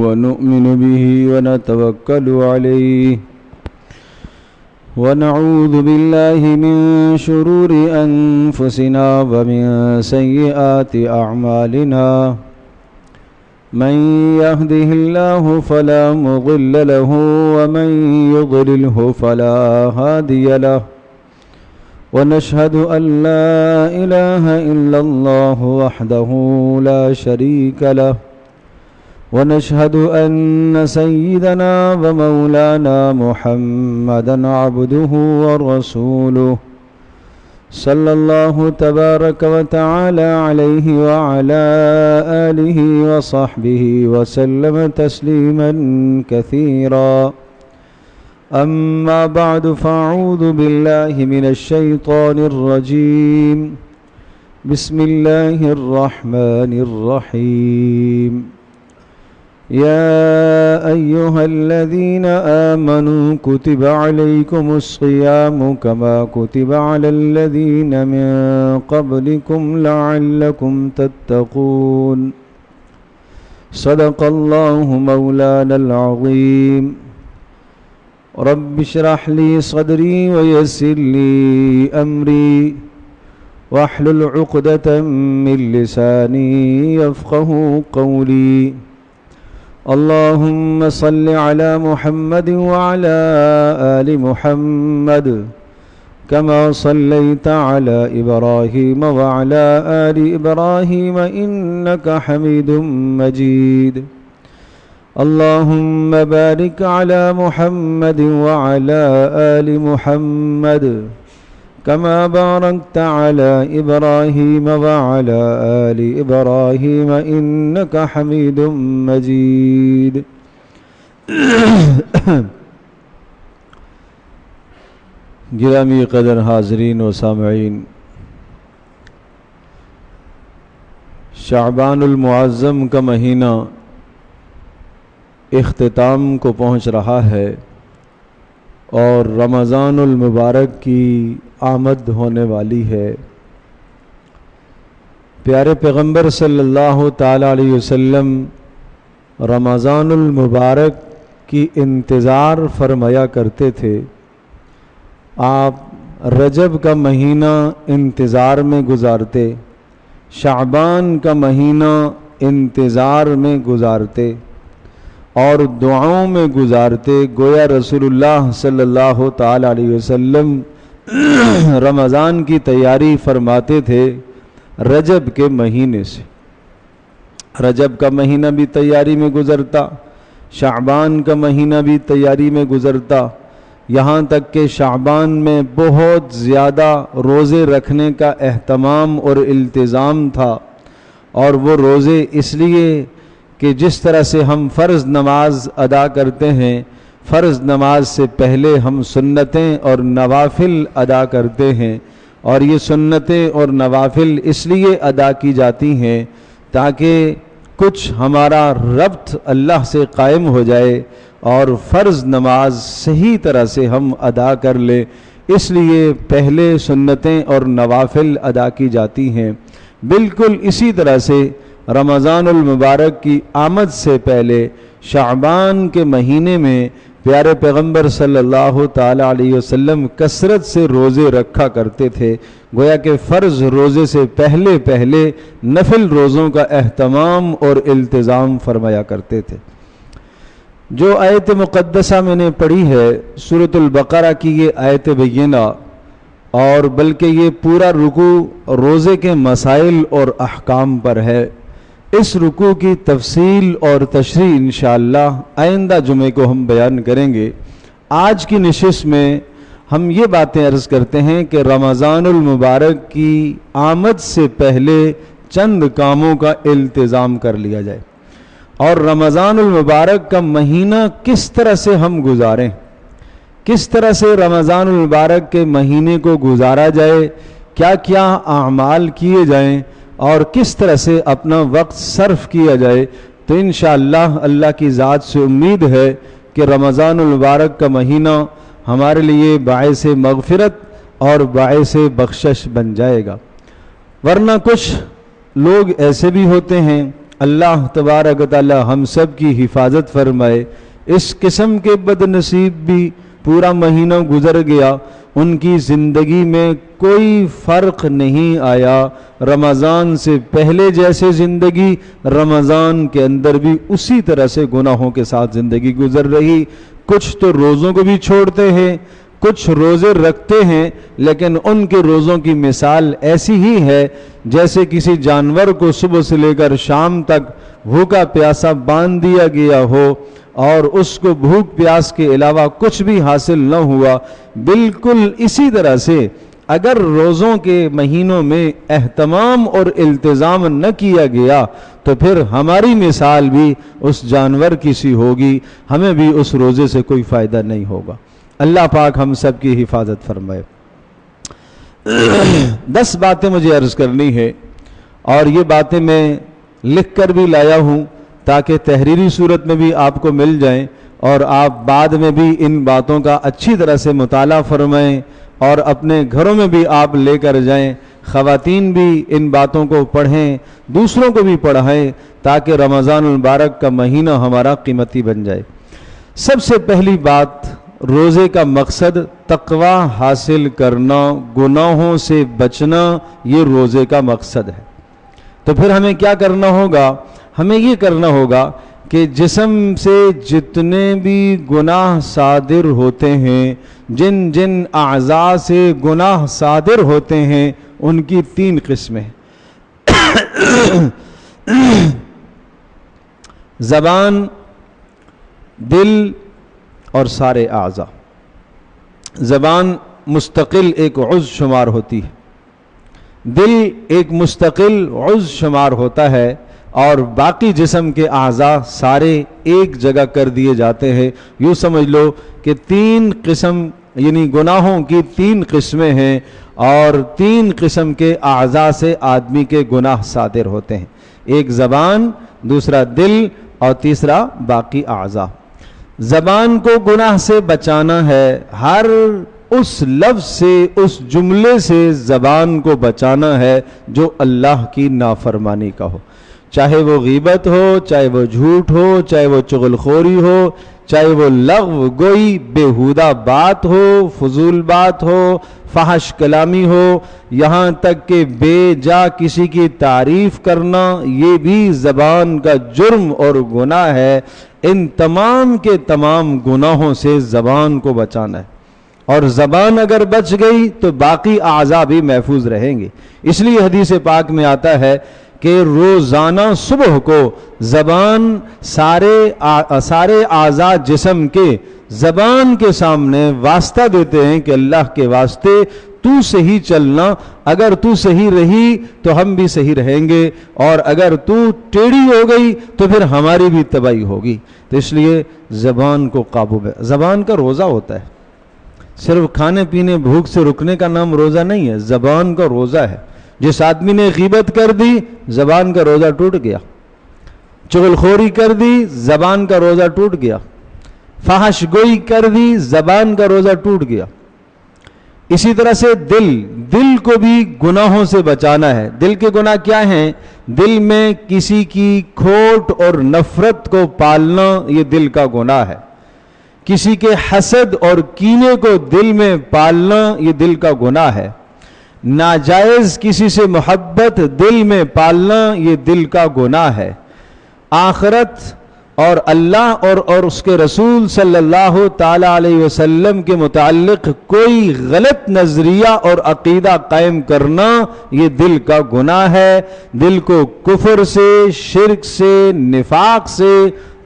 ونؤمن به ونتوكل عليه ونعوذ بالله من شرور أنفسنا ومن سيئات أعمالنا من يهده الله فلا مضل له ومن يضلله فلا هادي له ونشهد أن لا إله إلا الله وحده لا شريك له ونشهد أن سيدنا ومولانا محمدًا عبده ورسوله صلى الله تبارك وتعالى عليه وعلى آله وصحبه وسلم تسليمًا كثيرًا أما بعد فأعوذ بالله من الشيطان الرجيم بسم الله الرحمن الرحيم يا أيها الذين آمنوا كتب عليكم الصيام كما كتب على الذين من قبلكم لعلكم تتقون صدق الله مولانا العظيم رب اشرح لي صدري ويسر لي أمري واحلل عقدة من لساني يفقه قولي اللهم صل على محمد وعلى آل محمد كما صليت على إبراهيم وعلى آل إبراهيم إنك حميد مجيد اللهم بارك على محمد وعلى آل محمد كما باركت على إبراهيم وعلى آل إبراهيم إنك حميد مجيد گرامی قدر حاضرین و سامعین، شعبان المعظم کا مہینہ اختتام کو پہنچ رہا ہے اور رمضان المبارک کی آمد ہونے والی ہے۔ پیارے پیغمبر صلی اللہ تعالیٰ علیہ وسلم رمضان المبارک کی انتظار فرمایا کرتے تھے۔ آپ رجب کا مہینہ انتظار میں گزارتے، شعبان کا مہینہ انتظار میں گزارتے اور دعاؤں میں گزارتے، گویا رسول اللہ صلی اللہ تعالیٰ علیہ وسلم رمضان کی تیاری فرماتے تھے رجب کے مہینے سے۔ رجب کا مہینہ بھی تیاری میں گزرتا، شعبان کا مہینہ بھی تیاری میں گزرتا، یہاں تک کہ شعبان میں بہت زیادہ روزے رکھنے کا اہتمام اور التزام تھا، اور وہ روزے اس لیے کہ جس طرح سے ہم فرض نماز ادا کرتے ہیں، فرض نماز سے پہلے ہم سنتیں اور نوافل ادا کرتے ہیں، اور یہ سنتیں اور نوافل اس لیے ادا کی جاتی ہیں تاکہ کچھ ہمارا ربط اللہ سے قائم ہو جائے اور فرض نماز صحیح طرح سے ہم ادا کر لیں، اس لیے پہلے سنتیں اور نوافل ادا کی جاتی ہیں۔ بالکل اسی طرح سے رمضان المبارک کی آمد سے پہلے شعبان کے مہینے میں پیارے پیغمبر صلی اللہ تعالیٰ علیہ وسلم کثرت سے روزے رکھا کرتے تھے، گویا کہ فرض روزے سے پہلے نفل روزوں کا اہتمام اور التزام فرمایا کرتے تھے۔ جو آیت مقدسہ میں نے پڑھی ہے سورۃ البقرہ کی، یہ آیت بینہ، اور بلکہ یہ پورا رکوع روزے کے مسائل اور احکام پر ہے۔ اس رکوع کی تفصیل اور تشریح انشاءاللہ آئندہ جمعے کو ہم بیان کریں گے۔ آج کی نشست میں ہم یہ باتیں عرض کرتے ہیں کہ رمضان المبارک کی آمد سے پہلے چند کاموں کا التزام کر لیا جائے، اور رمضان المبارک کا مہینہ کس طرح سے ہم گزاریں، کس طرح سے رمضان المبارک کے مہینے کو گزارا جائے، کیا کیا اعمال کیے جائیں اور کس طرح سے اپنا وقت صرف کیا جائے، تو انشاءاللہ اللہ کی ذات سے امید ہے کہ رمضان المبارک کا مہینہ ہمارے لیے باعث مغفرت اور باعث بخشش بن جائے گا۔ ورنہ کچھ لوگ ایسے بھی ہوتے ہیں اللہ تبارک و تعالی ہم سب کی حفاظت فرمائے۔ اس قسم کے بد نصیب بھی پورا مہینہ گزر گیا، ان کی زندگی میں کوئی فرق نہیں آیا، رمضان سے پہلے جیسے زندگی رمضان کے اندر بھی اسی طرح سے گناہوں کے ساتھ زندگی گزر رہی۔ کچھ تو روزوں کو بھی چھوڑتے ہیں، کچھ روزے رکھتے ہیں، لیکن ان کے روزوں کی مثال ایسی ہی ہے جیسے کسی جانور کو صبح سے لے کر شام تک بھوکا پیاسا باندھ دیا گیا ہو اور اس کو بھوک پیاس کے علاوہ کچھ بھی حاصل نہ ہوا۔ بالکل اسی طرح سے اگر روزوں کے مہینوں میں اہتمام اور التزام نہ کیا گیا تو پھر ہماری مثال بھی اس جانور کی سی ہوگی، ہمیں بھی اس روزے سے کوئی فائدہ نہیں ہوگا۔ اللہ پاک ہم سب کی حفاظت فرمائے۔ 10 باتیں مجھے عرض کرنی ہے، اور یہ باتیں میں لکھ کر بھی لایا ہوں تاکہ تحریری صورت میں بھی آپ کو مل جائیں اور آپ بعد میں بھی ان باتوں کا اچھی طرح سے مطالعہ فرمائیں اور اپنے گھروں میں بھی آپ لے کر جائیں۔ خواتین بھی ان باتوں کو پڑھیں، دوسروں کو بھی پڑھائیں تاکہ رمضان المبارک کا مہینہ ہمارا قیمتی بن جائے۔ سب سے پہلی بات، روزے کا مقصد تقوی حاصل کرنا، گناہوں سے بچنا، یہ روزے کا مقصد ہے۔ تو پھر ہمیں کیا کرنا ہوگا؟ ہمیں یہ کرنا ہوگا کہ جسم سے جتنے بھی گناہ صادر ہوتے ہیں، جن جن اعضاء سے گناہ صادر ہوتے ہیں، ان کی 3 قسمیں، زبان، دل اور سارے اعضاء۔ زبان مستقل ایک عضو شمار ہوتی ہے، دل ایک مستقل عضو شمار ہوتا ہے، اور باقی جسم کے اعضاء سارے ایک جگہ کر دیے جاتے ہیں۔ یوں سمجھ لو کہ 3 قسم یعنی گناہوں کی 3 قسمیں ہیں، اور 3 قسم کے اعضاء سے آدمی کے گناہ صادر ہوتے ہیں، ایک زبان، دوسرا دل اور تیسرا باقی اعضاء۔ زبان کو گناہ سے بچانا ہے، ہر اس لفظ سے، اس جملے سے زبان کو بچانا ہے جو اللہ کی نافرمانی کا ہو، چاہے وہ غیبت ہو، چاہے وہ جھوٹ ہو، چاہے وہ چغل خوری ہو، چاہے وہ لغو گوئی بےہودہ بات ہو، فضول بات ہو، فحش کلامی ہو، یہاں تک کہ بے جا کسی کی تعریف کرنا، یہ بھی زبان کا جرم اور گناہ ہے۔ ان تمام کے تمام گناہوں سے زبان کو بچانا ہے، اور زبان اگر بچ گئی تو باقی اعضاء بھی محفوظ رہیں گے۔ اس لیے حدیث پاک میں آتا ہے کہ روزانہ صبح کو زبان سارے اعضاء جسم کے زبان کے سامنے واسطہ دیتے ہیں کہ اللہ کے واسطے تو صحیح چلنا، اگر تو صحیح رہی تو ہم بھی صحیح رہیں گے، اور اگر تو ٹیڑھی ہو گئی تو پھر ہماری بھی تباہی ہوگی۔ تو اس لیے زبان کو قابو میں، زبان کا روزہ ہوتا ہے، صرف کھانے پینے بھوک سے رکنے کا نام روزہ نہیں ہے، زبان کا روزہ ہے۔ جس آدمی نے غیبت کر دی، زبان کا روزہ ٹوٹ گیا، چغل خوری کر دی، زبان کا روزہ ٹوٹ گیا، فحش گوئی کر دی، زبان کا روزہ ٹوٹ گیا۔ اسی طرح سے دل کو بھی گناہوں سے بچانا ہے۔ دل کے گناہ کیا ہیں؟ دل میں کسی کی کھوٹ اور نفرت کو پالنا، یہ دل کا گناہ ہے۔ کسی کے حسد اور کینے کو دل میں پالنا، یہ دل کا گناہ ہے۔ ناجائز کسی سے محبت دل میں پالنا، یہ دل کا گناہ ہے۔ آخرت اور اللہ اور اس کے رسول صلی اللہ تعالی علیہ وسلم کے متعلق کوئی غلط نظریہ اور عقیدہ قائم کرنا، یہ دل کا گناہ ہے۔ دل کو کفر سے، شرک سے، نفاق سے،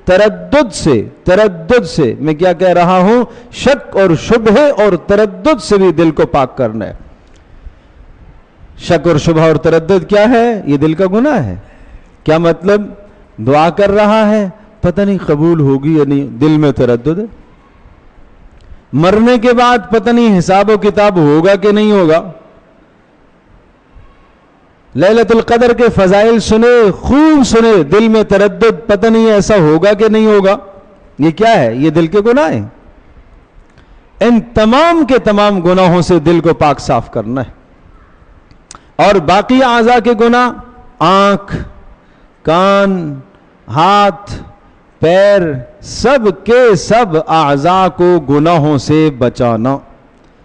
تردد سے میں کیا کہہ رہا ہوں، شک اور شبہ اور تردد سے بھی دل کو پاک کرنا ہے۔ شک اور شبہ اور تردد کیا ہے؟ یہ دل کا گناہ ہے۔ کیا مطلب؟ دعا کر رہا ہے، پتہ نہیں قبول ہوگی یا نہیں، دل میں تردد ہے۔ مرنے کے بعد پتہ نہیں حساب و کتاب ہوگا کہ نہیں ہوگا۔ لیلۃ القدر کے فضائل سنے، خوب سنے، دل میں تردد، پتہ نہیں ایسا ہوگا کہ نہیں ہوگا۔ یہ کیا ہے؟ یہ دل کے گناہ ہیں۔ ان تمام کے تمام گناہوں سے دل کو پاک صاف کرنا ہے۔ اور باقی اعضاء کے گناہ، آنکھ، کان، ہاتھ، پیر، سب کے سب اعضاء کو گناہوں سے بچانا۔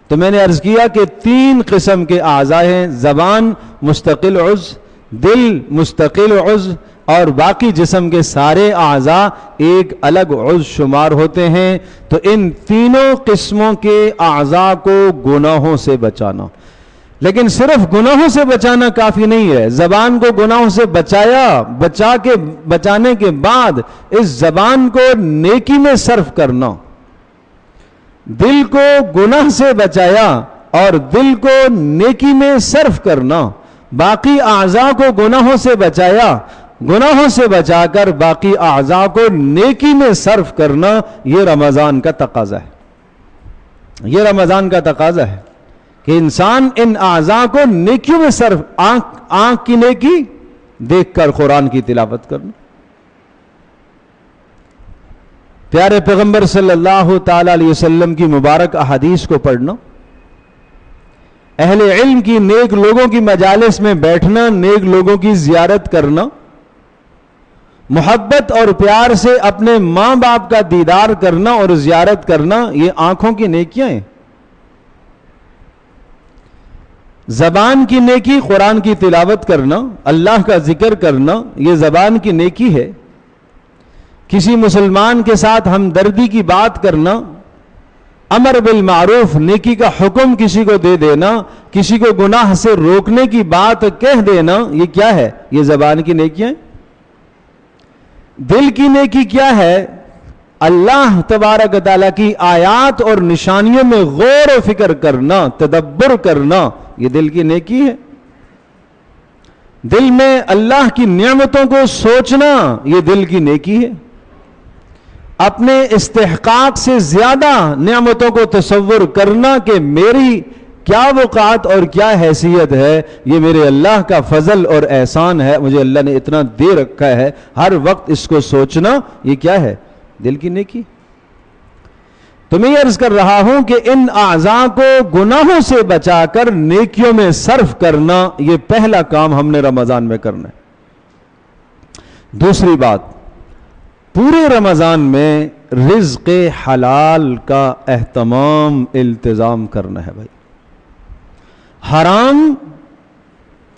تو میں نے عرض کیا کہ 3 قسم کے اعضاء ہیں، زبان مستقل عضو، دل مستقل عضو، اور باقی جسم کے سارے اعضاء ایک الگ عضو شمار ہوتے ہیں۔ تو ان تینوں قسموں کے اعضاء کو گناہوں سے بچانا، لیکن صرف گناہوں سے بچانا کافی نہیں ہے۔ زبان کو گناہوں سے بچانے کے بعد اس زبان کو نیکی میں صرف کرنا، دل کو گناہ سے بچایا اور دل کو نیکی میں صرف کرنا، باقی اعضاء کو گناہوں سے بچایا، گناہوں سے بچا کر باقی اعضاء کو نیکی میں صرف کرنا، یہ رمضان کا تقاضا ہے۔ یہ رمضان کا تقاضا ہے کہ انسان ان اعضاء کو نیکیوں میں صرف، آنکھ کی نیکی دیکھ کر قرآن کی تلاوت کرنا، پیارے پیغمبر صلی اللہ تعالی علیہ وسلم کی مبارک احادیث کو پڑھنا، اہل علم کی، نیک لوگوں کی مجالس میں بیٹھنا، نیک لوگوں کی زیارت کرنا، محبت اور پیار سے اپنے ماں باپ کا دیدار کرنا اور زیارت کرنا، یہ آنکھوں کی نیکیاں ہیں۔ زبان کی نیکی قرآن کی تلاوت کرنا، اللہ کا ذکر کرنا، یہ زبان کی نیکی ہے۔ کسی مسلمان کے ساتھ ہمدردی کی بات کرنا، امر بالمعروف، نیکی کا حکم کسی کو دے دینا، کسی کو گناہ سے روکنے کی بات کہہ دینا، یہ کیا ہے؟ یہ زبان کی نیکیاں ہیں۔ دل کی نیکی کیا ہے؟ اللہ تبارک و تعالیٰ کی آیات اور نشانیوں میں غور و فکر کرنا، تدبر کرنا، یہ دل کی نیکی ہے۔ دل میں اللہ کی نعمتوں کو سوچنا، یہ دل کی نیکی ہے۔ اپنے استحقاق سے زیادہ نعمتوں کو تصور کرنا کہ میری کیا وقعت اور کیا حیثیت ہے، یہ میرے اللہ کا فضل اور احسان ہے، مجھے اللہ نے اتنا دے رکھا ہے، ہر وقت اس کو سوچنا، یہ کیا ہے؟ دل کی نیکی۔ تو میں یہ عرض کر رہا ہوں کہ ان اعضاء کو گناہوں سے بچا کر نیکیوں میں صرف کرنا، یہ پہلا کام ہم نے رمضان میں کرنا ہے۔ دوسری بات، پورے رمضان میں رزق حلال کا اہتمام، التزام کرنا ہے بھائی۔ حرام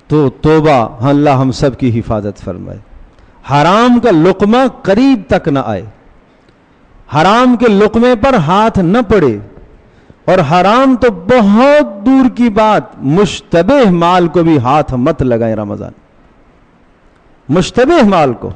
تو توبہ، اللہ ہم سب کی حفاظت فرمائے۔ حرام کا لقمہ قریب تک نہ آئے، حرام کے لقمے پر ہاتھ نہ پڑے، اور حرام تو بہت دور کی بات، مشتبہ مال کو بھی ہاتھ مت لگائیں رمضان۔ مشتبہ مال کو،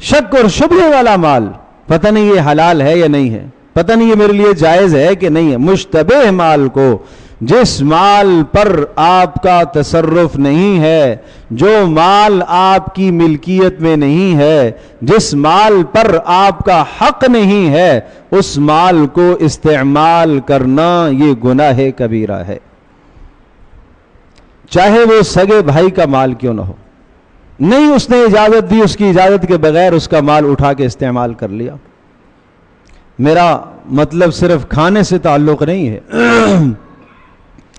شک اور شبہ والا مال، پتہ نہیں یہ حلال ہے یا نہیں ہے، پتہ نہیں یہ میرے لیے جائز ہے کہ نہیں ہے، مشتبہ مال کو، جس مال پر آپ کا تصرف نہیں ہے، جو مال آپ کی ملکیت میں نہیں ہے، جس مال پر آپ کا حق نہیں ہے، اس مال کو استعمال کرنا یہ گناہ کبیرہ ہے، چاہے وہ سگے بھائی کا مال کیوں نہ ہو۔ نہیں اس نے اجازت دی، اس کی اجازت کے بغیر اس کا مال اٹھا کے استعمال کر لیا۔ میرا مطلب صرف کھانے سے تعلق نہیں ہے۔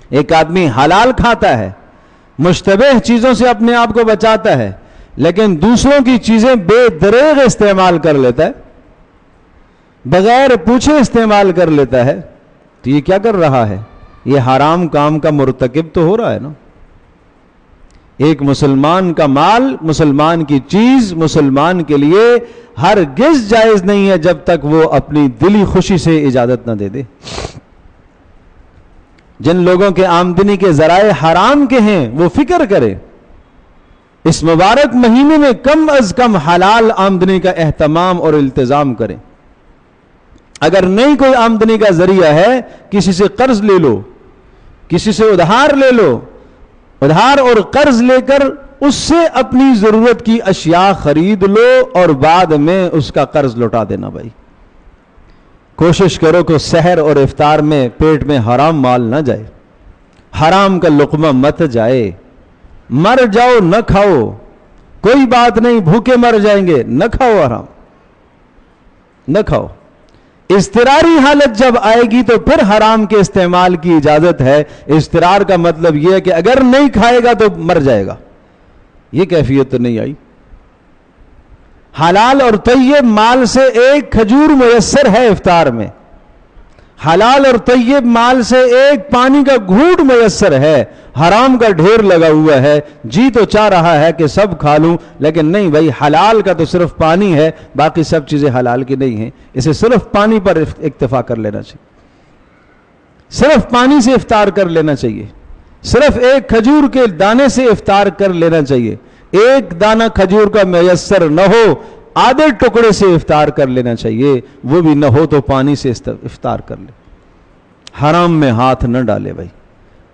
ایک آدمی حلال کھاتا ہے، مشتبہ چیزوں سے اپنے آپ کو بچاتا ہے، لیکن دوسروں کی چیزیں بے دریغ استعمال کر لیتا ہے، بغیر پوچھے استعمال کر لیتا ہے، تو یہ کیا کر رہا ہے؟ یہ حرام کام کا مرتکب تو ہو رہا ہے نا۔ ایک مسلمان کا مال، مسلمان کی چیز مسلمان کے لیے ہرگز جائز نہیں ہے جب تک وہ اپنی دلی خوشی سے اجازت نہ دے دے۔ جن لوگوں کے آمدنی کے ذرائع حرام کے ہیں وہ فکر کرے، اس مبارک مہینے میں کم از کم حلال آمدنی کا اہتمام اور التزام کریں۔ اگر نہیں کوئی آمدنی کا ذریعہ ہے، کسی سے قرض لے لو، کسی سے ادھار لے لو، ادھار اور قرض لے کر اس سے اپنی ضرورت کی اشیاء خرید لو اور بعد میں اس کا قرض لوٹا دینا بھائی۔ کوشش کرو کہ سحر اور افطار میں پیٹ میں حرام مال نہ جائے، حرام کا لقمہ مت جائے۔ مر جاؤ نہ کھاؤ، کوئی بات نہیں، بھوکے مر جائیں گے، نہ کھاؤ حرام، نہ کھاؤ۔ اضطراری حالت جب آئے گی تو پھر حرام کے استعمال کی اجازت ہے۔ اضطرار کا مطلب یہ ہے کہ اگر نہیں کھائے گا تو مر جائے گا، یہ کیفیت تو نہیں آئی۔ حلال اور طیب مال سے ایک کھجور میسر ہے افطار میں، حلال اور طیب مال سے ایک پانی کا گھونٹ میسر ہے، حرام کا ڈھیر لگا ہوا ہے، جی تو چاہ رہا ہے کہ سب کھا لوں، لیکن نہیں بھائی، حلال کا تو صرف پانی ہے، باقی سب چیزیں حلال کی نہیں ہیں، اسے صرف پانی پر اکتفا کر لینا چاہیے، صرف پانی سے افطار کر لینا چاہیے، صرف ایک کھجور کے دانے سے افطار کر لینا چاہیے، ایک دانہ کھجور کا میسر نہ ہو آدھے ٹکڑے سے افطار کر لینا چاہیے، وہ بھی نہ ہو تو پانی سے افطار کر لے، حرام میں ہاتھ نہ ڈالے بھائی۔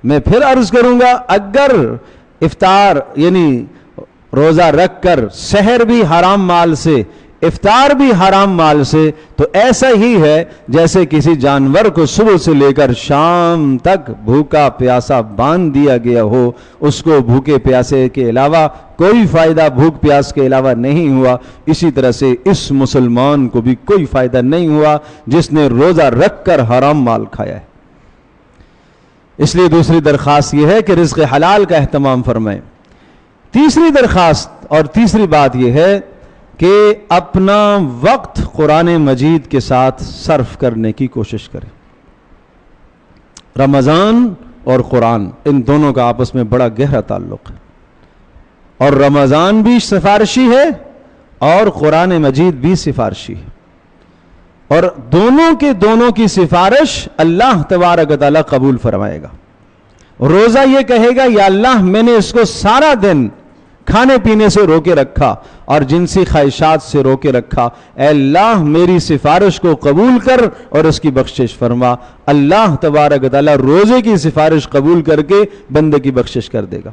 میں پھر عرض کروں گا، اگر افطار یعنی روزہ رکھ کر سحر بھی حرام مال سے، افطار بھی حرام مال سے، تو ایسا ہی ہے جیسے کسی جانور کو صبح سے لے کر شام تک بھوکا پیاسا باندھ دیا گیا ہو، اس کو بھوکے پیاسے کے علاوہ کوئی فائدہ بھوک پیاس کے علاوہ نہیں ہوا، اسی طرح سے اس مسلمان کو بھی کوئی فائدہ نہیں ہوا جس نے روزہ رکھ کر حرام مال کھایا ہے۔ اس لیے دوسری درخواست یہ ہے کہ رزق حلال کا اہتمام فرمائیں۔ تیسری درخواست اور تیسری بات یہ ہے کہ اپنا وقت قرآن مجید کے ساتھ صرف کرنے کی کوشش کریں۔ رمضان اور قرآن ان دونوں کا آپس میں بڑا گہرا تعلق ہے، اور رمضان بھی سفارشی ہے اور قرآن مجید بھی سفارشی ہے، اور دونوں کی سفارش اللہ تبارک و تعالیٰ قبول فرمائے گا۔ روزہ یہ کہے گا یا اللہ میں نے اس کو سارا دن کھانے پینے سے روکے رکھا اور جنسی خواہشات سے روکے رکھا، اے اللہ میری سفارش کو قبول کر اور اس کی بخشش فرما۔ اللہ تبارک و تعالیٰ روزے کی سفارش قبول کر کے بندے کی بخشش کر دے گا۔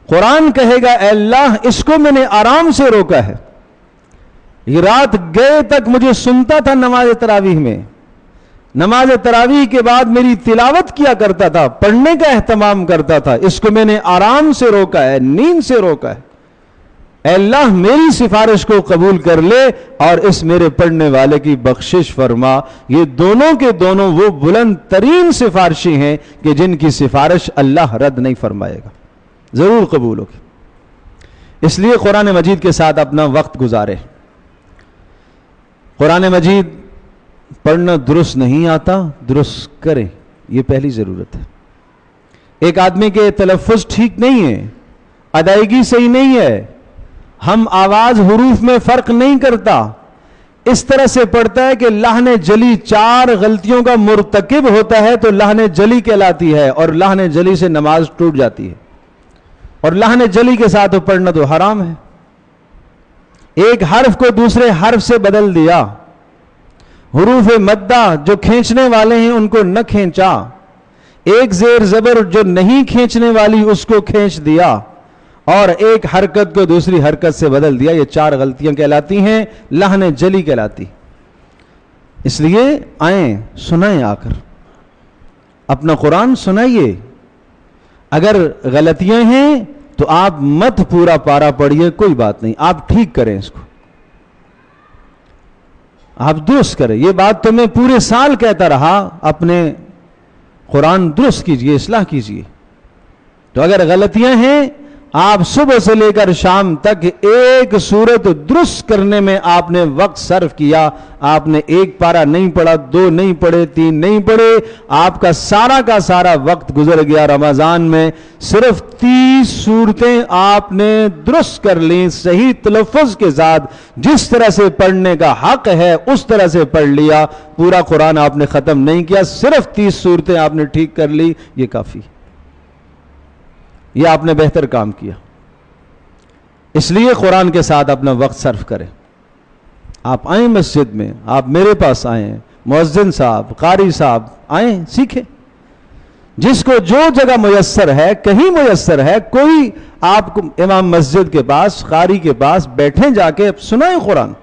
قرآن کہے گا اے اللہ اس کو میں نے آرام سے روکا ہے، یہ رات گئے تک مجھے سنتا تھا نماز تراویح میں، نماز تراویح کے بعد میری تلاوت کیا کرتا تھا، پڑھنے کا اہتمام کرتا تھا، اس کو میں نے آرام سے روکا ہے، نیند سے روکا ہے، اے اللہ میری سفارش کو قبول کر لے اور اس میرے پڑھنے والے کی بخشش فرما۔ یہ دونوں کے دونوں وہ بلند ترین سفارشی ہیں کہ جن کی سفارش اللہ رد نہیں فرمائے گا، ضرور قبول ہوگی۔ اس لیے قرآن مجید کے ساتھ اپنا وقت گزارے۔ قرآن مجید پڑھنا درست نہیں آتا، درست کریں، یہ پہلی ضرورت ہے۔ ایک آدمی کے تلفظ ٹھیک نہیں ہے، ادائیگی صحیح نہیں ہے، ہم آواز حروف میں فرق نہیں کرتا، اس طرح سے پڑھتا ہے کہ لحن جلی 4 غلطیوں کا مرتکب ہوتا ہے تو لحن جلی کہلاتی ہے، اور لحن جلی سے نماز ٹوٹ جاتی ہے، اور لحن جلی کے ساتھ پڑھنا تو حرام ہے۔ ایک حرف کو دوسرے حرف سے بدل دیا، حروف مدہ جو کھینچنے والے ہیں ان کو نہ کھینچا، ایک زیر زبر جو نہیں کھینچنے والی اس کو کھینچ دیا، اور ایک حرکت کو دوسری حرکت سے بدل دیا، یہ 4 غلطیاں کہلاتی ہیں، لحن جلی کہلاتی۔ اس لیے آئیں سنائیں، آ کر اپنا قرآن سنائیے، اگر غلطیاں ہیں تو آپ مت پورا پارا پڑھیے، کوئی بات نہیں، آپ ٹھیک کریں، اس کو آپ درست کریں۔ یہ بات تو میں پورے سال کہتا رہا، اپنے قرآن درست کیجئے، اصلاح کیجئے۔ تو اگر غلطیاں ہیں، آپ صبح سے لے کر شام تک ایک سورت درست کرنے میں آپ نے وقت صرف کیا، آپ نے 1 پارہ نہیں پڑھا، 2 نہیں پڑھے، 3 نہیں پڑھے، آپ کا سارا وقت گزر گیا۔ رمضان میں صرف 30 سورتیں آپ نے درست کر لیں، صحیح تلفظ کے ساتھ، جس طرح سے پڑھنے کا حق ہے اس طرح سے پڑھ لیا، پورا قرآن آپ نے ختم نہیں کیا، صرف 30 سورتیں آپ نے ٹھیک کر لی، یہ کافی، یہ آپ نے بہتر کام کیا۔ اس لیے قرآن کے ساتھ اپنا وقت صرف کریں۔ آپ آئیں مسجد میں، آپ میرے پاس آئیں، مؤذن صاحب، قاری صاحب آئیں، سیکھیں، جس کو جو جگہ میسر ہے، کہیں میسر ہے، کوئی آپ امام مسجد کے پاس، قاری کے پاس بیٹھیں، جا کے سنائیں قرآن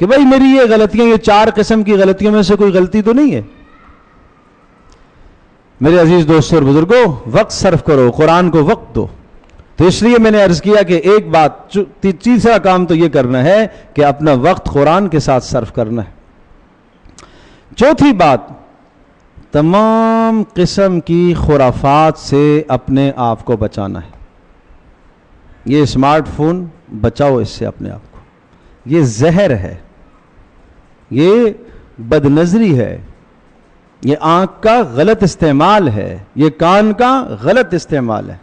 کہ بھائی میری یہ غلطیاں، یہ 4 قسم کی غلطیوں میں سے کوئی غلطی تو نہیں ہے۔ میرے عزیز دوستوں اور بزرگوں، وقت صرف کرو، قرآن کو وقت دو۔ تو اس لیے میں نے عرض کیا کہ ایک بات، تیسرا کام تو یہ کرنا ہے کہ اپنا وقت قرآن کے ساتھ صرف کرنا ہے۔ چوتھی بات، تمام قسم کی خرافات سے اپنے آپ کو بچانا ہے۔ یہ اسمارٹ فون، بچاؤ اس سے اپنے آپ کو، یہ زہر ہے، یہ بد نظری ہے، یہ آنکھ کا غلط استعمال ہے، یہ کان کا غلط استعمال ہے.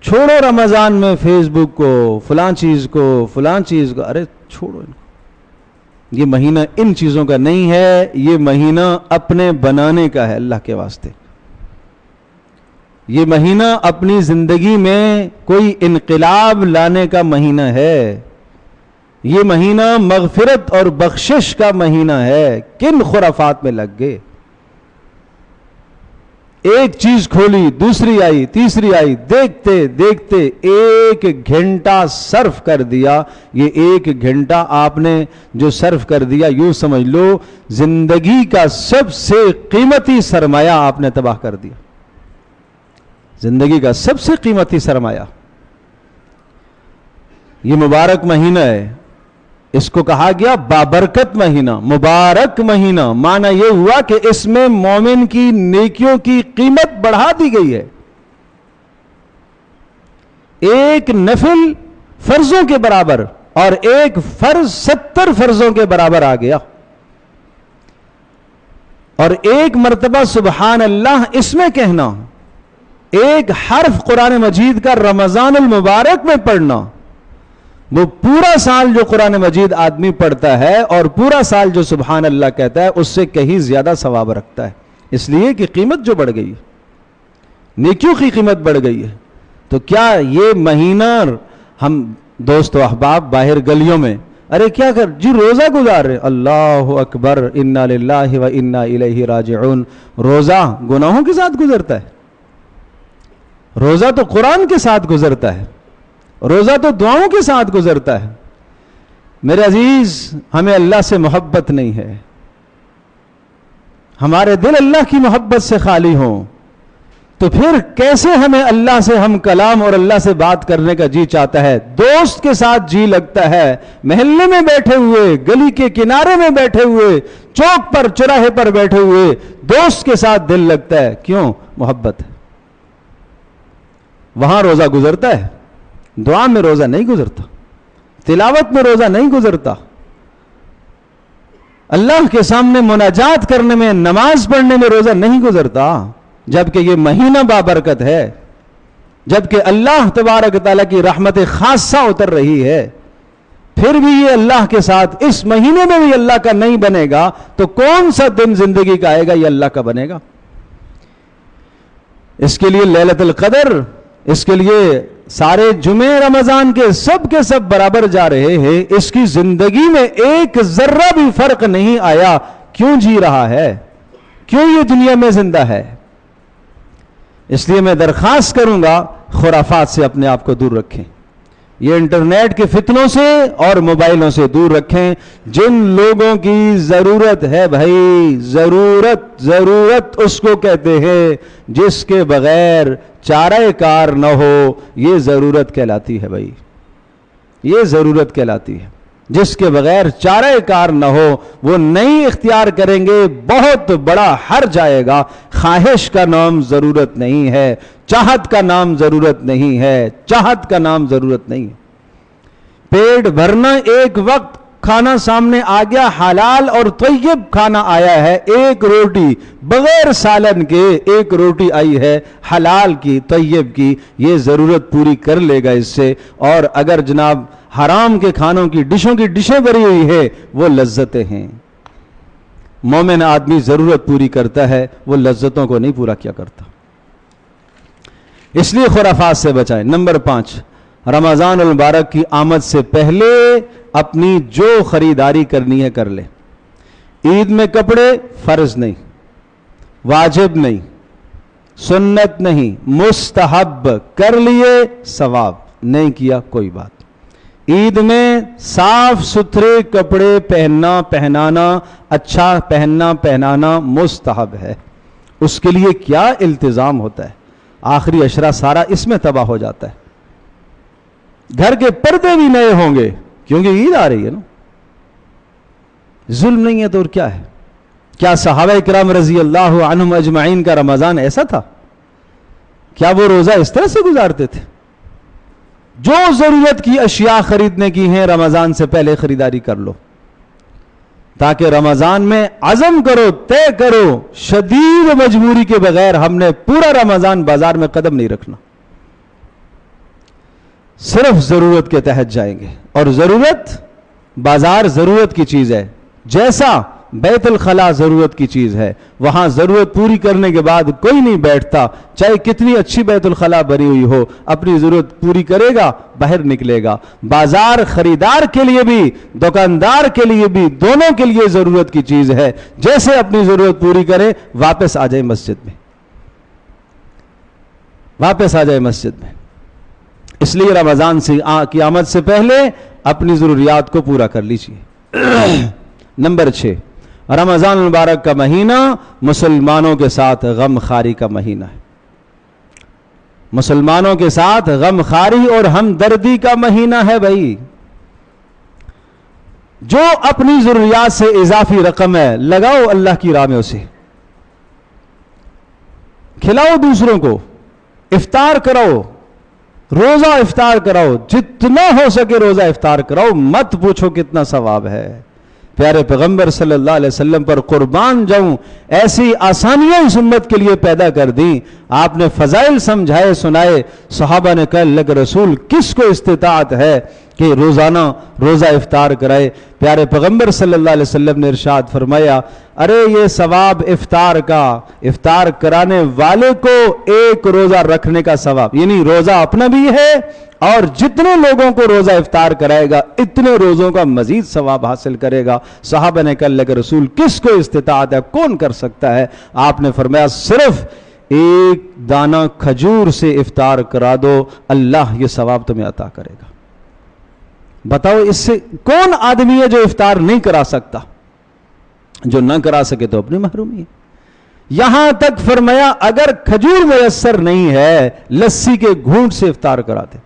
چھوڑو رمضان میں فیس بک کو، فلاں چیز کو، فلاں چیز کو، ارے چھوڑو ان کو. یہ مہینہ ان چیزوں کا نہیں ہے، یہ مہینہ اپنے بنانے کا ہے اللہ کے واسطے. یہ مہینہ اپنی زندگی میں کوئی انقلاب لانے کا مہینہ ہے. یہ مہینہ مغفرت اور بخشش کا مہینہ ہے. کن خرافات میں لگ گئے. ایک چیز کھولی، دوسری آئی، تیسری آئی، دیکھتے دیکھتے ایک گھنٹہ صرف کر دیا. یہ ایک گھنٹہ آپ نے جو صرف کر دیا، یوں سمجھ لو زندگی کا سب سے قیمتی سرمایہ آپ نے تباہ کر دیا. زندگی کا سب سے قیمتی سرمایہ. یہ مبارک مہینہ ہے، اس کو کہا گیا بابرکت مہینہ، مبارک مہینہ. معنی یہ ہوا کہ اس میں مومن کی نیکیوں کی قیمت بڑھا دی گئی ہے. ایک نفل فرضوں کے برابر اور ایک فرض 70 فرضوں کے برابر آ گیا. اور ایک مرتبہ سبحان اللہ اس میں کہنا، ایک حرف قرآن مجید کا رمضان المبارک میں پڑھنا، وہ پورا سال جو قرآن مجید آدمی پڑھتا ہے اور پورا سال جو سبحان اللہ کہتا ہے اس سے کہیں زیادہ ثواب رکھتا ہے. اس لیے کہ قیمت جو بڑھ گئی ہے، نیکیوں کی قیمت بڑھ گئی ہے. تو کیا یہ مہینہ ہم دوست و احباب باہر گلیوں میں ارے کیا کر جی روزہ گزار رہے، اللہ اکبر، انا للہ و انا الیہ راجعون. روزہ گناہوں کے ساتھ گزرتا ہے، روزہ تو قرآن کے ساتھ گزرتا ہے، روزہ تو دعاؤں کے ساتھ گزرتا ہے. میرے عزیز، ہمیں اللہ سے محبت نہیں ہے، ہمارے دل اللہ کی محبت سے خالی ہوں تو پھر کیسے ہمیں اللہ سے ہم کلام اور اللہ سے بات کرنے کا جی چاہتا ہے. دوست کے ساتھ جی لگتا ہے، محلے میں بیٹھے ہوئے، گلی کے کنارے میں بیٹھے ہوئے، چوک پر چوراہے پر بیٹھے ہوئے دوست کے ساتھ دل لگتا ہے. کیوں؟ محبت ہے. وہاں روزہ گزرتا ہے، دعا میں روزہ نہیں گزرتا، تلاوت میں روزہ نہیں گزرتا، اللہ کے سامنے مناجات کرنے میں، نماز پڑھنے میں روزہ نہیں گزرتا. جبکہ یہ مہینہ بابرکت ہے، جبکہ اللہ تبارک تعالیٰ کی رحمت خاصہ اتر رہی ہے، پھر بھی یہ اللہ کے ساتھ اس مہینے میں بھی اللہ کا نہیں بنے گا تو کون سا دن زندگی کا آئے گا یہ اللہ کا بنے گا. اس کے لیے لیلۃ القدر، اس کے لیے سارے جمعے رمضان کے سب برابر جا رہے ہیں. اس کی زندگی میں ایک ذرہ بھی فرق نہیں آیا. کیوں جی رہا ہے؟ کیوں یہ دنیا میں زندہ ہے؟ اس لیے میں درخواست کروں گا خرافات سے اپنے آپ کو دور رکھیں. یہ انٹرنیٹ کے فتنوں سے اور موبائلوں سے دور رکھیں. جن لوگوں کی ضرورت ہے بھائی، ضرورت اس کو کہتے ہیں جس کے بغیر چارہ کار نہ ہو. یہ ضرورت کہلاتی ہے بھائی، یہ ضرورت کہلاتی ہے. جس کے بغیر چارہ کار نہ ہو وہ نہیں اختیار کریں گے، بہت بڑا حرج آئے گا. خواہش کا نام ضرورت نہیں ہے، چاہت کا نام ضرورت نہیں ہے، چاہت کا نام ضرورت نہیں ہے. پیٹ بھرنا، ایک وقت کھانا سامنے آ گیا، حلال اور طیب کھانا آیا ہے. ایک روٹی بغیر سالن کے ایک روٹی آئی ہے حلال کی، طیب کی، یہ ضرورت پوری کر لے گا اس سے. اور اگر جناب حرام کے کھانوں کی ڈشیں بھری ہوئی ہے وہ لذتیں ہیں. مومن آدمی ضرورت پوری کرتا ہے، وہ لذتوں کو نہیں پورا کیا کرتا. اس لیے خرافات سے بچائیں. نمبر 5، رمضان المبارک کی آمد سے پہلے اپنی جو خریداری کرنی ہے کر لے. عید میں کپڑے فرض نہیں، واجب نہیں، سنت نہیں، مستحب. کر لیے ثواب، نہیں کیا کوئی بات. عید میں صاف ستھرے کپڑے پہنانا، اچھا پہنانا مستحب ہے. اس کے لیے کیا التزام ہوتا ہے. آخری عشرہ سارا اس میں تباہ ہو جاتا ہے. گھر کے پردے بھی نئے ہوں گے کیونکہ عید آ رہی ہے نا. ظلم نہیں ہے تو اور کیا ہے. کیا صحابہ کرام رضی اللہ عنہم اجمعین کا رمضان ایسا تھا؟ کیا وہ روزہ اس طرح سے گزارتے تھے؟ جو ضرورت کی اشیاء خریدنے کی ہیں رمضان سے پہلے خریداری کر لو، تاکہ رمضان میں عزم کرو، طے کرو، شدید مجبوری کے بغیر ہم نے پورا رمضان بازار میں قدم نہیں رکھنا، صرف ضرورت کے تحت جائیں گے۔ اور ضرورت، بازار ضرورت کی چیز ہے، جیسا بیت الخلا ضرورت کی چیز ہے، وہاں ضرورت پوری کرنے کے بعد کوئی نہیں بیٹھتا، چاہے کتنی اچھی بیت الخلا بنی ہوئی ہو، اپنی ضرورت پوری کرے گا، باہر نکلے گا۔ بازار خریدار کے لیے بھی، دکاندار کے لیے بھی، دونوں کے لیے ضرورت کی چیز ہے، جیسے اپنی ضرورت پوری کرے واپس آ جائے مسجد میں، واپس آ جائے مسجد میں۔ اس لیے رمضان کی آمد سے پہلے اپنی ضروریات کو پورا کر لیجیے۔ نمبر 6، رمضان المبارک کا مہینہ مسلمانوں کے ساتھ غم خاری کا مہینہ ہے، مسلمانوں کے ساتھ غم خاری اور ہمدردی کا مہینہ ہے۔ بھائی جو اپنی ضروریات سے اضافی رقم ہے لگاؤ اللہ کی راہ میں، اسے کھلاؤ، دوسروں کو افطار کراؤ، روزہ افطار کراؤ، جتنا ہو سکے روزہ افطار کراؤ، مت پوچھو کتنا ثواب ہے۔ پیارے پیغمبر صلی اللہ علیہ وسلم پر قربان جاؤں، ایسی آسانیاں اس امت کے لیے پیدا کر دیں، آپ نے فضائل سمجھائے سنائے، صحابہ نے کہا اللہ کے رسول کس کو استطاعت ہے کہ روزانہ روزہ افطار کرائے؟ پیارے پیغمبر صلی اللہ علیہ وسلم نے ارشاد فرمایا، ارے یہ ثواب افطار کا، افطار کرانے والے کو ایک روزہ رکھنے کا ثواب، یعنی روزہ اپنا بھی ہے اور جتنے لوگوں کو روزہ افطار کرائے گا اتنے روزوں کا مزید ثواب حاصل کرے گا۔ صحابہ نے کہا اللہ کے رسول کس کو استطاعت ہے، کون کر سکتا ہے؟ آپ نے فرمایا صرف ایک دانہ کھجور سے افطار کرا دو، اللہ یہ ثواب تمہیں عطا کرے گا۔ بتاؤ اس سے کون آدمی ہے جو افطار نہیں کرا سکتا؟ جو نہ کرا سکے تو اپنی محرومی ہے۔ یہاں تک فرمایا اگر کھجور میسر نہیں ہے لسی کے گھونٹ سے افطار کرا دے،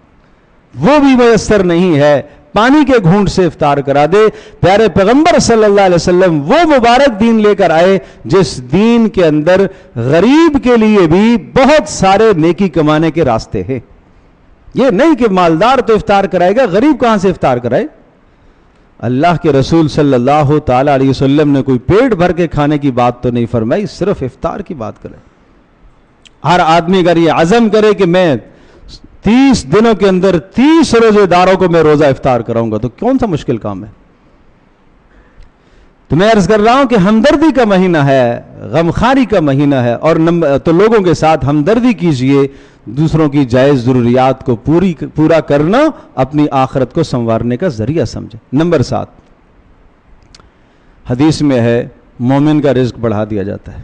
وہ بھی میسر نہیں ہے پانی کے گھونٹ سے افطار کرا دے۔ پیارے پیغمبر صلی اللہ علیہ وسلم وہ مبارک دین لے کر آئے جس دین کے اندر غریب کے لیے بھی بہت سارے نیکی کمانے کے راستے ہیں۔ یہ نہیں کہ مالدار تو افطار کرائے گا، غریب کہاں سے افطار کرائے؟ اللہ کے رسول صلی اللہ تعالی علیہ وسلم نے کوئی پیٹ بھر کے کھانے کی بات تو نہیں فرمائی، صرف افطار کی بات کرے۔ ہر آدمی اگر یہ عزم کرے کہ میں 30 دنوں کے اندر 30 روزے داروں کو میں روزہ افطار کراؤں گا تو کون سا مشکل کام ہے؟ تو میں عرض کر رہا ہوں کہ ہمدردی کا مہینہ ہے، غمخاری کا مہینہ ہے، اور تو لوگوں کے ساتھ ہمدردی کیجئے، دوسروں کی جائز ضروریات کو پورا کرنا اپنی آخرت کو سنوارنے کا ذریعہ سمجھے۔ نمبر 7، حدیث میں ہے مومن کا رزق بڑھا دیا جاتا ہے۔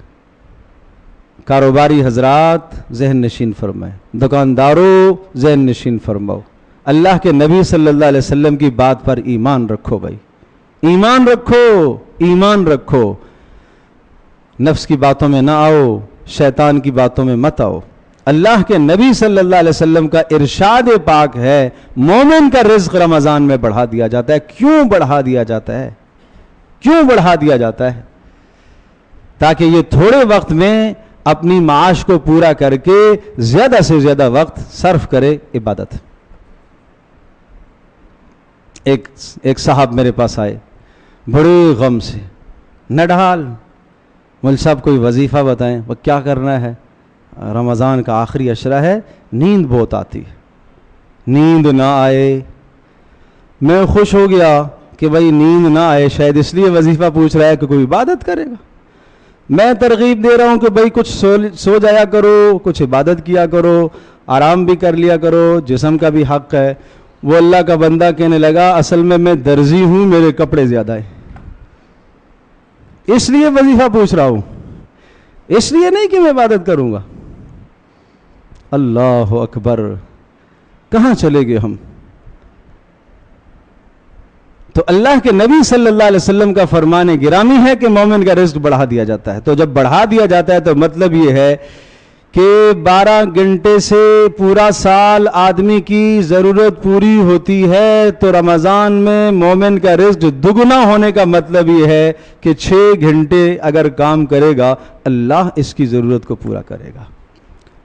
کاروباری حضرات ذہن نشین فرمائیں، دکانداروں ذہن نشین فرماؤ، اللہ کے نبی صلی اللہ علیہ وسلم کی بات پر ایمان رکھو بھائی، ایمان رکھو، ایمان رکھو، نفس کی باتوں میں نہ آؤ، شیطان کی باتوں میں مت آؤ۔ اللہ کے نبی صلی اللہ علیہ وسلم کا ارشاد پاک ہے مومن کا رزق رمضان میں بڑھا دیا جاتا ہے۔ کیوں بڑھا دیا جاتا ہے؟ کیوں بڑھا دیا جاتا ہے؟ تاکہ یہ تھوڑے وقت میں اپنی معاش کو پورا کر کے زیادہ سے زیادہ وقت صرف کرے عبادت۔ ایک صاحب میرے پاس آئے بڑے غم سے، نڈھال، مول صاحب کوئی وظیفہ بتائیں، وہ کیا کرنا ہے؟ رمضان کا آخری عشرہ ہے، نیند بہت آتی ہے، نیند نہ آئے۔ میں خوش ہو گیا کہ بھائی نیند نہ آئے، شاید اس لیے وظیفہ پوچھ رہا ہے کہ کوئی عبادت کرے گا۔ میں ترغیب دے رہا ہوں کہ بھائی کچھ سو جایا کرو، کچھ عبادت کیا کرو، آرام بھی کر لیا کرو، جسم کا بھی حق ہے۔ وہ اللہ کا بندہ کہنے لگا اصل میں درزی ہوں، میرے کپڑے زیادہ ہیں، اس لیے وظیفہ پوچھ رہا ہوں، اس لیے نہیں کہ میں عبادت کروں گا۔ اللہ اکبر، کہاں چلے گئے ہم؟ تو اللہ کے نبی صلی اللہ علیہ وسلم کا فرمان گرامی ہے کہ مومن کا رزق بڑھا دیا جاتا ہے۔ تو جب بڑھا دیا جاتا ہے تو مطلب یہ ہے کہ 12 گھنٹے سے پورا سال آدمی کی ضرورت پوری ہوتی ہے، تو رمضان میں مومن کا رزق دگنا ہونے کا مطلب یہ ہے کہ 6 گھنٹے اگر کام کرے گا اللہ اس کی ضرورت کو پورا کرے گا۔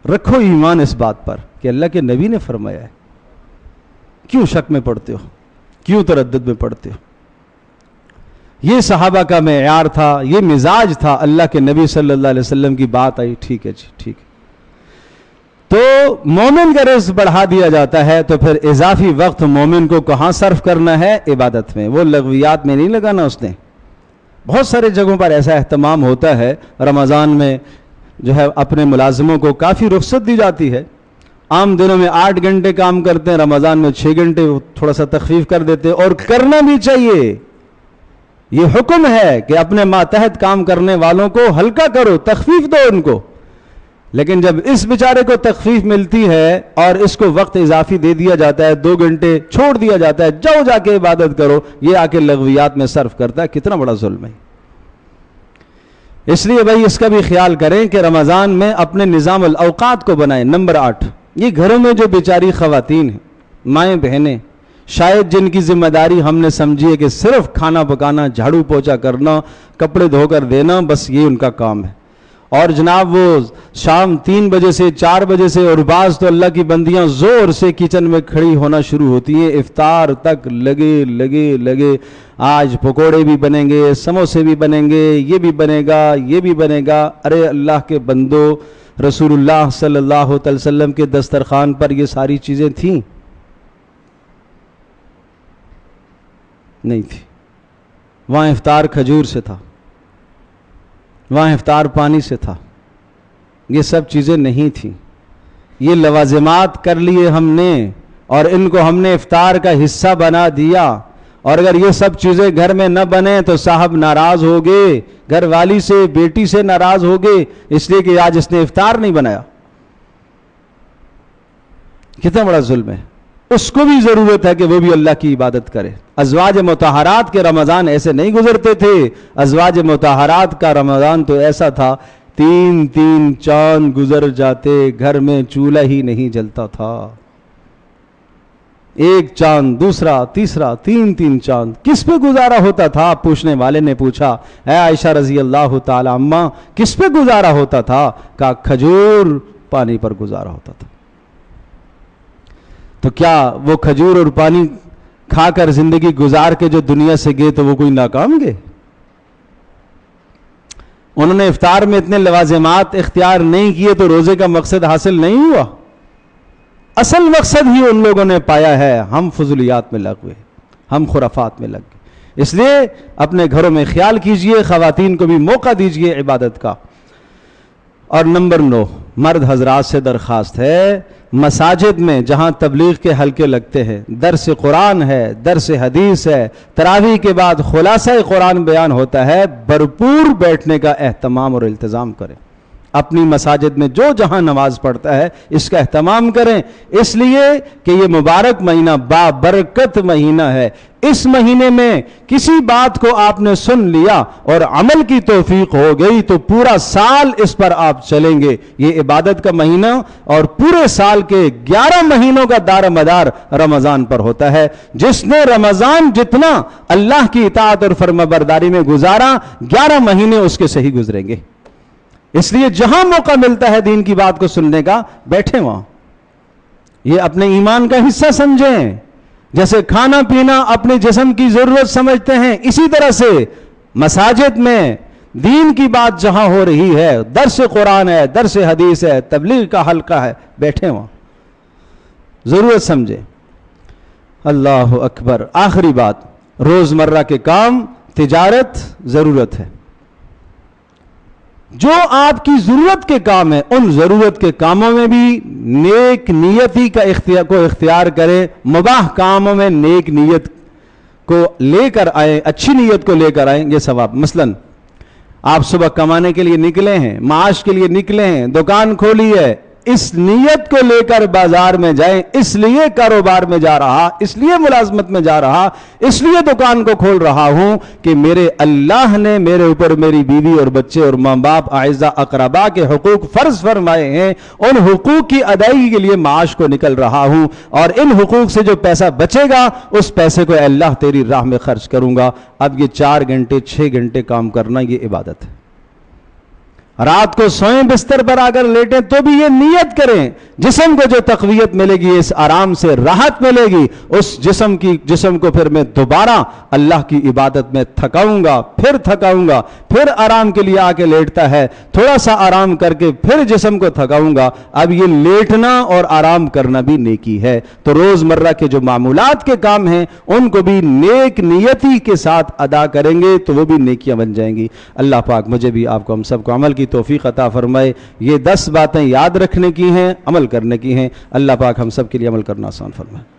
رکھو ایمان اس بات پر کہ اللہ کے نبی نے فرمایا ہے۔ کیوں شک میں پڑتے ہو, کیوں تردد میں پڑتے ہو؟ یہ صحابہ کا معیار تھا, یہ مزاج تھا. اللہ کے نبی صلی اللہ علیہ وسلم کی بات آئی, ٹھیک ہے جی ٹھیک ہے. تو مومن کا رزق بڑھا دیا جاتا ہے تو پھر اضافی وقت مومن کو کہاں صرف کرنا ہے؟ عبادت میں. وہ لغویات میں نہیں لگانا اس نے. بہت سارے جگہوں پر ایسا اہتمام ہوتا ہے, رمضان میں جو ہے اپنے ملازموں کو کافی رخصت دی جاتی ہے. عام دنوں میں 8 گھنٹے کام کرتے ہیں, رمضان میں 6 گھنٹے تھوڑا سا تخفیف کر دیتے, اور کرنا بھی چاہیے. یہ حکم ہے کہ اپنے ماتحت کام کرنے والوں کو ہلکا کرو, تخفیف دو ان کو. لیکن جب اس بیچارے کو تخفیف ملتی ہے اور اس کو وقت اضافی دے دیا جاتا ہے, 2 گھنٹے چھوڑ دیا جاتا ہے, جاؤ جا کے عبادت کرو, یہ آ کے لغویات میں صرف کرتا ہے, کتنا بڑا ظلم ہے. اس لیے بھائی اس کا بھی خیال کریں کہ رمضان میں اپنے نظام الاوقات کو بنائیں. نمبر 8, یہ گھروں میں جو بیچاری خواتین ہیں, مائیں بہنیں, شاید جن کی ذمہ داری ہم نے سمجھی ہے کہ صرف کھانا پکانا, جھاڑو پوچھا کرنا, کپڑے دھو کر دینا, بس یہ ان کا کام ہے. اور جناب وہ شام 3 بجے سے 4 بجے سے, اور بعض تو اللہ کی بندیاں زور سے کچن میں کھڑی ہونا شروع ہوتی ہیں, افطار تک لگے. آج پکوڑے بھی بنیں گے, سموسے بھی بنیں گے, یہ بھی بنے گا, یہ بھی بنے گا. ارے اللہ کے بندو, رسول اللہ صلی اللہ علیہ وسلم کے دسترخوان پر یہ ساری چیزیں تھیں؟ نہیں تھی. وہاں افطار کھجور سے تھا, وہاں افطار پانی سے تھا, یہ سب چیزیں نہیں تھیں. یہ لوازمات کر لیے ہم نے اور ان کو ہم نے افطار کا حصہ بنا دیا. اور اگر یہ سب چیزیں گھر میں نہ بنے تو صاحب ناراض ہو گئے, گھر والی سے, بیٹی سے ناراض ہو گئے, اس لیے کہ آج اس نے افطار نہیں بنایا. کتنا بڑا ظلم ہے. اس کو بھی ضرورت ہے کہ وہ بھی اللہ کی عبادت کرے. ازواج مطہرات کے رمضان ایسے نہیں گزرتے تھے. ازواج مطہرات کا رمضان تو ایسا تھا, 3 چاند گزر جاتے, گھر میں چولہا ہی نہیں جلتا تھا. 1 چاند, دوسرا, تیسرا, 3 چاند. کس پہ گزارا ہوتا تھا؟ پوچھنے والے نے پوچھا, اے عائشہ رضی اللہ تعالی عنہ, کس پہ گزارا ہوتا تھا؟ کہا کھجور پانی پر گزارا ہوتا تھا. تو کیا وہ کھجور اور پانی کھا کر زندگی گزار کے جو دنیا سے گئے تو وہ کوئی ناکام گئے؟ انہوں نے افطار میں اتنے لوازمات اختیار نہیں کیے تو روزے کا مقصد حاصل نہیں ہوا. اصل مقصد ہی ان لوگوں نے پایا ہے, ہم فضولیات میں لگ گئے, ہم خرافات میں لگ گئے. اس لیے اپنے گھروں میں خیال کیجئے, خواتین کو بھی موقع دیجئے عبادت کا. اور نمبر 9, مرد حضرات سے درخواست ہے, مساجد میں جہاں تبلیغ کے حلقے لگتے ہیں, درس قرآن ہے, درس حدیث ہے, تراویح کے بعد خلاصہ قرآن بیان ہوتا ہے, بھرپور بیٹھنے کا اہتمام اور التزام کریں. اپنی مساجد میں جو جہاں نماز پڑھتا ہے اس کا اہتمام کریں, اس لیے کہ یہ مبارک مہینہ بابرکت مہینہ ہے. اس مہینے میں کسی بات کو آپ نے سن لیا اور عمل کی توفیق ہو گئی تو پورا سال اس پر آپ چلیں گے. یہ عبادت کا مہینہ اور پورے سال کے 11 مہینوں کا دار مدار رمضان پر ہوتا ہے. جس نے رمضان جتنا اللہ کی اطاعت اور فرمانبرداری میں گزارا, 11 مہینے اس کے صحیح گزریں گے. اس لیے جہاں موقع ملتا ہے دین کی بات کو سننے کا, بیٹھیں وہاں. یہ اپنے ایمان کا حصہ سمجھیں. جیسے کھانا پینا اپنے جسم کی ضرورت سمجھتے ہیں, اسی طرح سے مساجد میں دین کی بات جہاں ہو رہی ہے, درس قرآن ہے, درس حدیث ہے, تبلیغ کا حلقہ ہے, بیٹھیں وہاں, ضرورت سمجھیں. اللہ اکبر. آخری بات, روزمرہ کے کام, تجارت ضرورت ہے. جو آپ کی ضرورت کے کام ہیں ان ضرورت کے کاموں میں بھی نیک نیتی کا اختیار کریں. مباح کاموں میں نیک نیت کو لے کر آئیں, اچھی نیت کو لے کر آئیں, یہ ثواب. مثلا آپ صبح کمانے کے لیے نکلے ہیں, معاش کے لیے نکلے ہیں, دکان کھولی ہے, اس نیت کو لے کر بازار میں جائیں, اس لیے کاروبار میں جا رہا, اس لیے ملازمت میں جا رہا, اس لیے دکان کو کھول رہا ہوں کہ میرے اللہ نے میرے اوپر میری بیوی اور بچے اور ماں باپ اعزاء اقربا کے حقوق فرض فرمائے ہیں, ان حقوق کی ادائیگی کے لیے معاش کو نکل رہا ہوں, اور ان حقوق سے جو پیسہ بچے گا اس پیسے کو اللہ تیری راہ میں خرچ کروں گا. اب یہ 4 گھنٹے 6 گھنٹے کام کرنا یہ عبادت ہے. رات کو سوئیں بستر پر آ کر لیٹیں تو بھی یہ نیت کریں جسم کو جو تقویت ملے گی، اس آرام سے راحت ملے گی، اس جسم کو پھر میں دوبارہ اللہ کی عبادت میں تھکاؤں گا، پھر آرام کے لیے آ کے لیٹتا ہے، تھوڑا سا آرام کر کے پھر جسم کو تھکاؤں گا۔ اب یہ لیٹنا اور آرام کرنا بھی نیکی ہے۔ تو روزمرہ کے جو معمولات کے کام ہیں ان کو بھی نیک نیتی کے ساتھ ادا کریں گے تو وہ بھی نیکیاں بن جائیں گی۔ اللہ پاک مجھے بھی، آپ کو، ہم سب کو عمل کی توفیق عطا فرمائے۔ یہ 10 باتیں یاد رکھنے کی ہیں، عمل کرنے کی ہیں۔ اللہ پاک ہم سب کے لیے عمل کرنا آسان فرمائے۔